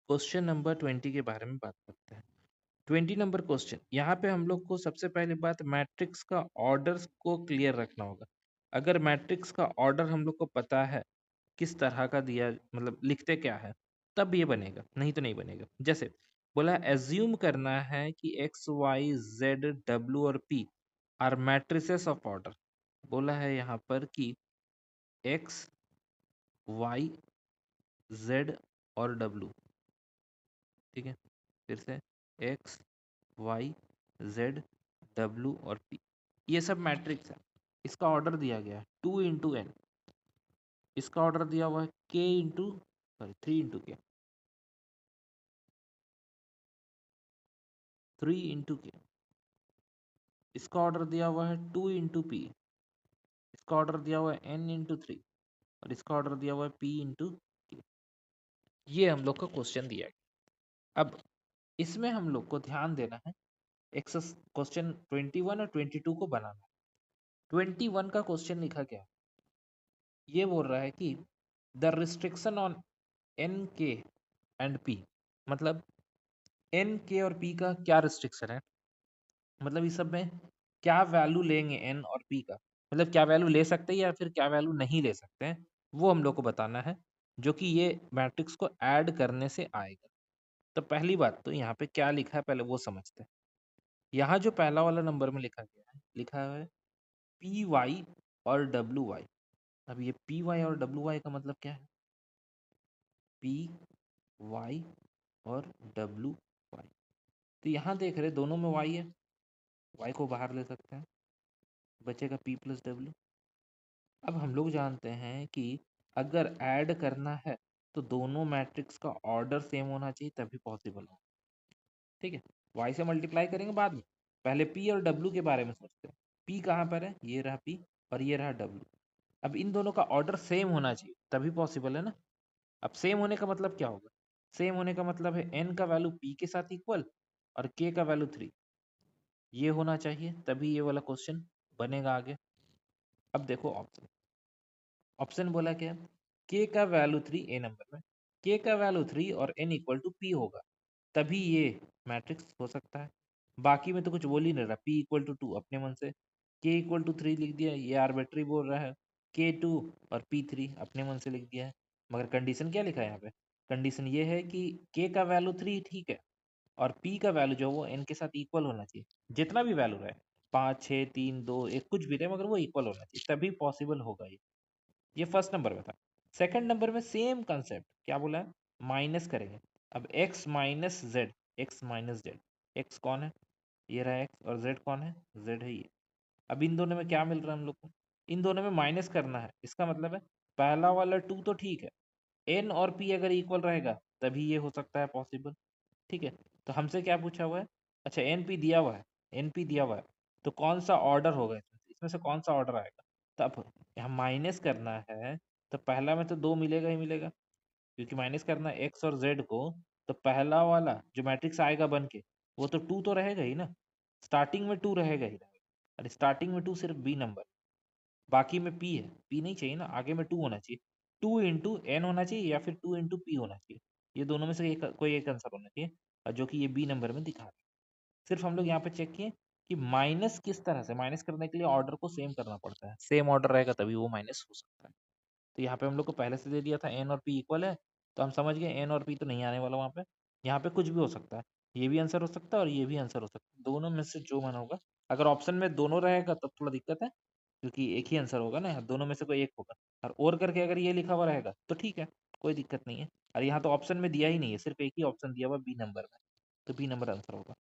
Question number 20 के बारे में बात करते हैं। 20 नंबर क्वेश्चन, यहाँ पे हम लोग को सबसे पहले बात मैट्रिक्स का ऑर्डर को क्लियर रखना होगा। अगर मैट्रिक्स का ऑर्डर हम लोग को पता है किस तरह का दिया, मतलब लिखते क्या है, तब ये बनेगा, नहीं तो नहीं बनेगा। जैसे बोला एज्यूम करना है कि एक्स वाई जेड डब्ल्यू और P R matrices of order. बोला है यहाँ पर कि एक्स वाई जेड और डब्ल्यू, ठीक है, फिर से एक्स वाई जेड डब्ल्यू और पी, ये सब मैट्रिक्स है। इसका ऑर्डर दिया गया है 2 × n, इसका ऑर्डर दिया हुआ है k into sorry 3 × k, 3 × k, इसका ऑर्डर दिया हुआ है 2 × p, इसका ऑर्डर दिया हुआ है n × 3 और इसका ऑर्डर दिया हुआ है p × k। ये हम लोग का क्वेश्चन दिया है। अब इसमें हम लोग को ध्यान देना है, एक्सस क्वेश्चन 21 और 22 को बनाना है। 21 का क्वेश्चन लिखा क्या है, ये बोल रहा है कि द रिस्ट्रिक्शन ऑन एन के एंड पी, मतलब एन के और पी का क्या रिस्ट्रिक्शन है, मतलब इस सब में क्या वैल्यू लेंगे एन और पी का, मतलब क्या वैल्यू ले सकते हैं या फिर क्या वैल्यू नहीं ले सकते हैं, वो हम लोग को बताना है, जो कि ये मैट्रिक्स को ऐड करने से आएगा। तो पहली बात तो यहाँ पे क्या लिखा है पहले वो समझते हैं। यहाँ जो पहला वाला नंबर में लिखा गया है, लिखा है पी वाई और डब्ल्यू वाई। अब ये पी वाई और डब्ल्यू वाई का मतलब क्या है, पी वाई और डब्ल्यू वाई। तो यहाँ देख रहे दोनों में वाई है, वाई को बाहर ले सकते हैं, बचेगा पी प्लस डब्ल्यू। अब हम लोग जानते हैं कि अगर ऐड करना है तो दोनों मैट्रिक्स का ऑर्डर सेम होना चाहिए तभी पॉसिबल हो, ठीक है। वाई से मल्टीप्लाई करेंगे बाद में, पहले पी और डब्ल्यू के बारे में सोचते हैं। पी कहाँ पर है, ये रहा पी और ये रहा डब्ल्यू। अब इन दोनों का ऑर्डर सेम होना चाहिए तभी पॉसिबल है ना। अब सेम होने का मतलब क्या होगा, सेम होने का मतलब है एन का वैल्यू पी के साथ इक्वल और के का वैल्यू 3, ये होना चाहिए तभी ये वाला क्वेश्चन बनेगा आगे। अब देखो ऑप्शन, ऑप्शन बोला क्या, के का वैल्यू 3 ए नंबर में, के का वैल्यू 3 और एन इक्वल टू पी होगा तभी ये मैट्रिक्स हो सकता है। बाकी में तो कुछ बोल ही नहीं रहा, पी इक्वल टू 2 अपने मन से, के इक्वल टू 3 लिख दिया, ये आर्बिट्री बोल रहा है, के 2 और पी 3 अपने मन से लिख दिया है। मगर कंडीशन क्या लिखा है यहाँ पे, कंडीशन ये है कि के का वैल्यू 3 ठीक है और पी का वैल्यू जो वो एन के साथ इक्वल होना चाहिए, जितना भी वैल्यू रहे 5 6 3 2 1 कुछ भी रहे मगर वो इक्वल होना चाहिए तभी पॉसिबल होगा ये फर्स्ट नंबर में था। सेकंड नंबर में सेम कंसेप्ट क्या बोला है, माइनस करेंगे। अब x minus Z, x minus Z, x कौन है, ये रहा x और z कौन है, z है ये। अब इन दोनों में क्या मिल रहा है हम लोग को, इन दोनों में माइनस करना है, इसका मतलब है पहला वाला 2 तो ठीक है, n और p अगर इक्वल रहेगा तभी ये हो सकता है पॉसिबल, ठीक है। तो हमसे क्या पूछा हुआ है, अच्छा एन पी दिया हुआ है, एन पी दिया हुआ है, तो कौन सा ऑर्डर होगा इसमें से कौन सा ऑर्डर आएगा, तब यहाँ माइनस करना है तो पहला में तो 2 मिलेगा ही मिलेगा, क्योंकि माइनस करना है एक्स और जेड को, तो पहला वाला जो मैट्रिक्स आएगा बन के वो तो 2 तो रहेगा ही ना, स्टार्टिंग में 2 रहेगा ही रहेगा, अरे स्टार्टिंग में 2 सिर्फ बी नंबर, बाकी में पी है, पी नहीं चाहिए ना, आगे में 2 होना चाहिए, 2 × n होना चाहिए या फिर 2 × p होना चाहिए, ये दोनों में से एक, कोई एक आंसर होना चाहिए, और जो कि ये बी नंबर में दिखा रहा है। सिर्फ हम लोग यहाँ पे चेक किए कि माइनस किस तरह से, माइनस करने के लिए ऑर्डर को सेम करना पड़ता है, सेम ऑर्डर रहेगा तभी वो माइनस हो सकता है। तो यहाँ पे हम लोग को पहले से दे दिया था एन और पी इक्वल है, तो हम समझ गए एन और पी तो नहीं आने वाला वहाँ पे, यहाँ पे कुछ भी हो सकता है, ये भी आंसर हो सकता है और ये भी आंसर हो सकता है, दोनों में से जो मन होगा। अगर ऑप्शन में दोनों रहेगा तब थोड़ा दिक्कत है, क्योंकि एक ही आंसर होगा ना, दोनों में से कोई एक होगा, और करके अगर ये लिखा हुआ रहेगा तो ठीक है, कोई दिक्कत नहीं है। और यहाँ तो ऑप्शन में दिया ही नहीं है, सिर्फ एक ही ऑप्शन दिया हुआ बी नंबर में, तो बी नंबर आंसर होगा।